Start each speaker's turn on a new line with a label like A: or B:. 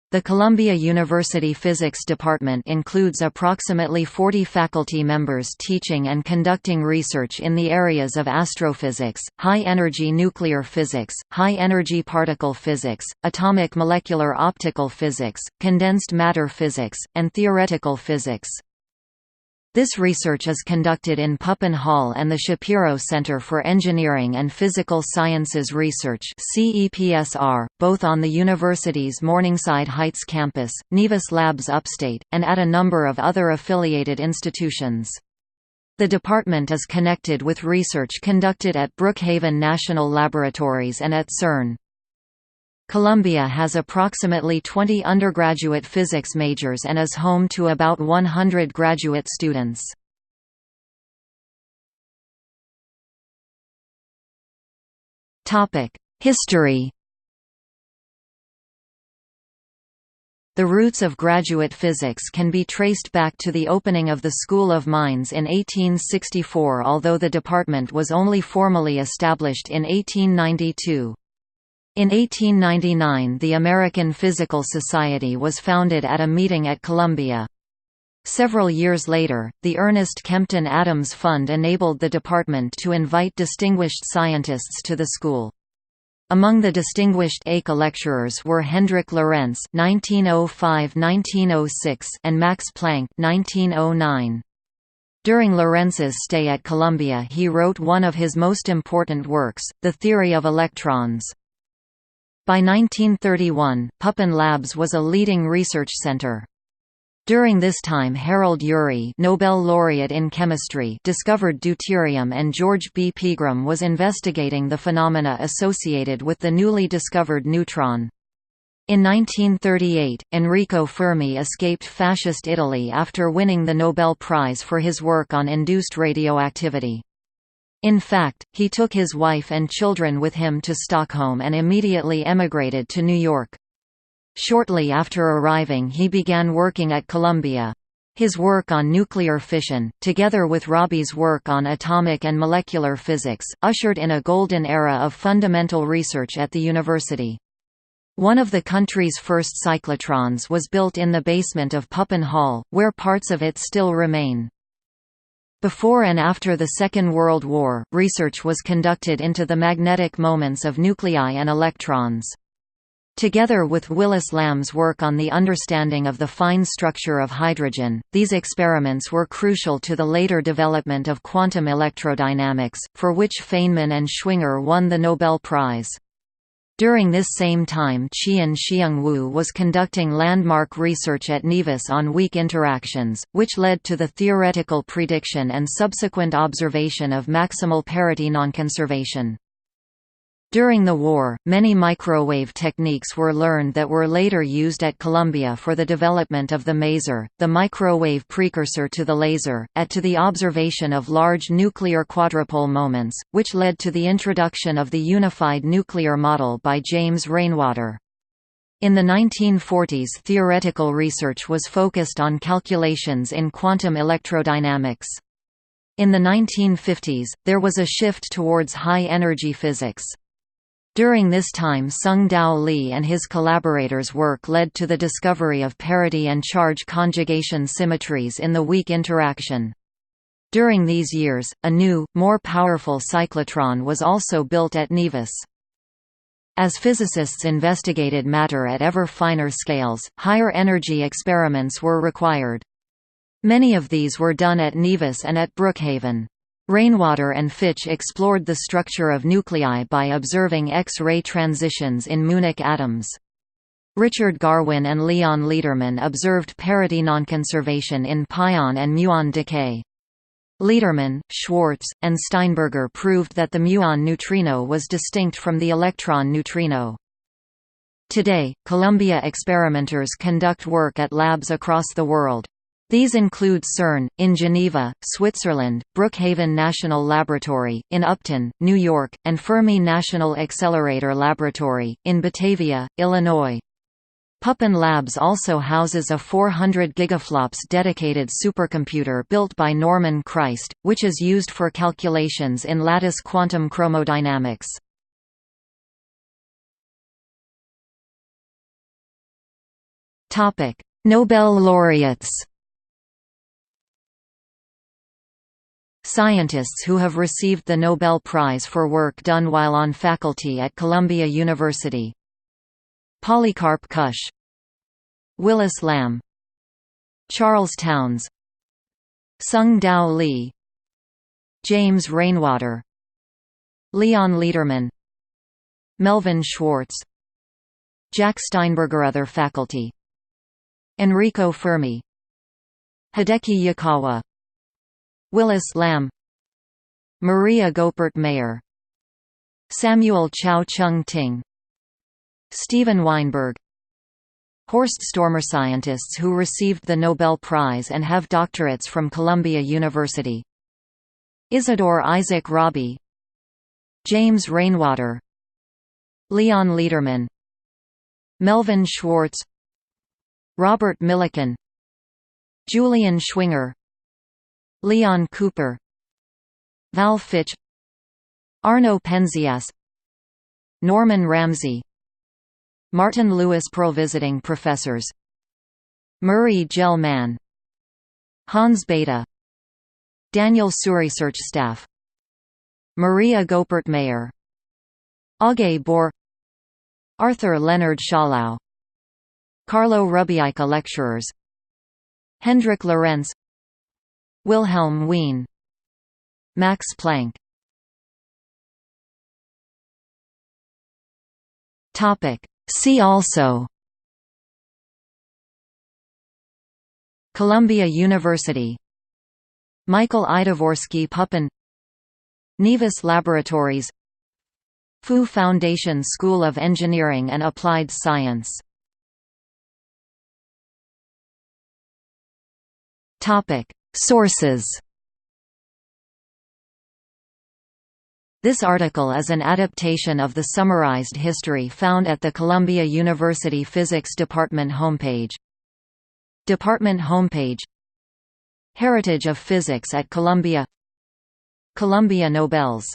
A: The Columbia University Physics Department includes approximately 40 faculty members teaching and conducting research in the areas of astrophysics, high-energy nuclear physics, high-energy particle physics, atomic molecular optical physics, condensed matter physics, and theoretical physics. This research is conducted in Pupin Hall and the Shapiro Center for Engineering and Physical Sciences Research (CEPSR), both on the university's Morningside Heights campus, Nevis Labs upstate, and at a number of other affiliated institutions. The department is connected with research conducted at Brookhaven National Laboratories and at CERN. Columbia has approximately 20 undergraduate physics majors and is home to about 100 graduate students. History. The roots of graduate physics can be traced back to the opening of the School of Mines in 1864, although the department was only formally established in 1892. In 1899 the American Physical Society was founded at a meeting at Columbia. Several years later, the Ernest Kempton Adams Fund enabled the department to invite distinguished scientists to the school. Among the distinguished ACA lecturers were Hendrik Lorentz (1905–1906) and Max Planck (1909). During Lorentz's stay at Columbia he wrote one of his most important works, The Theory of Electrons. By 1931, Pupin Labs was a leading research center. During this time Harold Urey, Nobel laureate in chemistry, discovered deuterium, and George B. Pegram was investigating the phenomena associated with the newly discovered neutron. In 1938, Enrico Fermi escaped Fascist Italy after winning the Nobel Prize for his work on induced radioactivity. In fact, he took his wife and children with him to Stockholm and immediately emigrated to New York. Shortly after arriving he began working at Columbia. His work on nuclear fission, together with Rabi's work on atomic and molecular physics, ushered in a golden era of fundamental research at the university. One of the country's first cyclotrons was built in the basement of Pupin Hall, where parts of it still remain. Before and after the Second World War, research was conducted into the magnetic moments of nuclei and electrons. Together with Willis Lamb's work on the understanding of the fine structure of hydrogen, these experiments were crucial to the later development of quantum electrodynamics, for which Feynman and Schwinger won the Nobel Prize. During this same time Qian Wu was conducting landmark research at Nevis on weak interactions, which led to the theoretical prediction and subsequent observation of maximal parity nonconservation. During the war, many microwave techniques were learned that were later used at Columbia for the development of the maser, the microwave precursor to the laser, to the observation of large nuclear quadrupole moments, which led to the introduction of the unified nuclear model by James Rainwater. In the 1940s theoretical research was focused on calculations in quantum electrodynamics. In the 1950s, there was a shift towards high-energy physics. During this time Tsung-Dao Lee and his collaborators' work led to the discovery of parity and charge conjugation symmetries in the weak interaction. During these years, a new, more powerful cyclotron was also built at Nevis. As physicists investigated matter at ever finer scales, higher energy experiments were required. Many of these were done at Nevis and at Brookhaven. Rainwater and Fitch explored the structure of nuclei by observing X-ray transitions in Munich atoms. Richard Garwin and Leon Lederman observed parity nonconservation in pion and muon decay. Lederman, Schwartz, and Steinberger proved that the muon neutrino was distinct from the electron neutrino. Today, Columbia experimenters conduct work at labs across the world. These include CERN, in Geneva, Switzerland, Brookhaven National Laboratory, in Upton, New York, and Fermi National Accelerator Laboratory, in Batavia, Illinois. Pupin Labs also houses a 400 gigaflops dedicated supercomputer built by Norman Christ, which is used for calculations in lattice quantum chromodynamics. Nobel laureates. Scientists who have received the Nobel Prize for work done while on faculty at Columbia University: Polycarp Cush, Willis Lamb, Charles Townes, Sung Dao Lee, James Rainwater, Leon Lederman, Melvin Schwartz, Jack Steinberger. Other faculty: Enrico Fermi, Hideki Yukawa, Willis Lamb, Maria Goeppert-Mayer, Samuel Chao Chung-Ting, Stephen Weinberg. Horst Stormer. Scientists who received the Nobel Prize and have doctorates from Columbia University: Isidore Isaac Rabi, James Rainwater, Leon Lederman, Melvin Schwartz, Robert Millikan, Julian Schwinger, Leon Cooper, Val Fitch, Arno Penzias, Norman Ramsey, Martin Lewis. Pearl. Visiting professors: Murray Gell-Mann, Hans Bethe, Daniel Suhr. Research staff: Maria Goeppert-Mayer, Auge Bohr, Arthur Leonard Schawlow, Carlo Rubiaica. Lecturers: Hendrik Lorentz, Wilhelm Wien, Max Planck. See also: Columbia University, Michael I. Dvorsky. Pupin, Nevis Laboratories, Fu Foundation School of Engineering and Applied Science. Sources. This article is an adaptation of the summarized history found at the Columbia University Physics Department homepage. Department homepage: Heritage of Physics at Columbia, Columbia Nobels.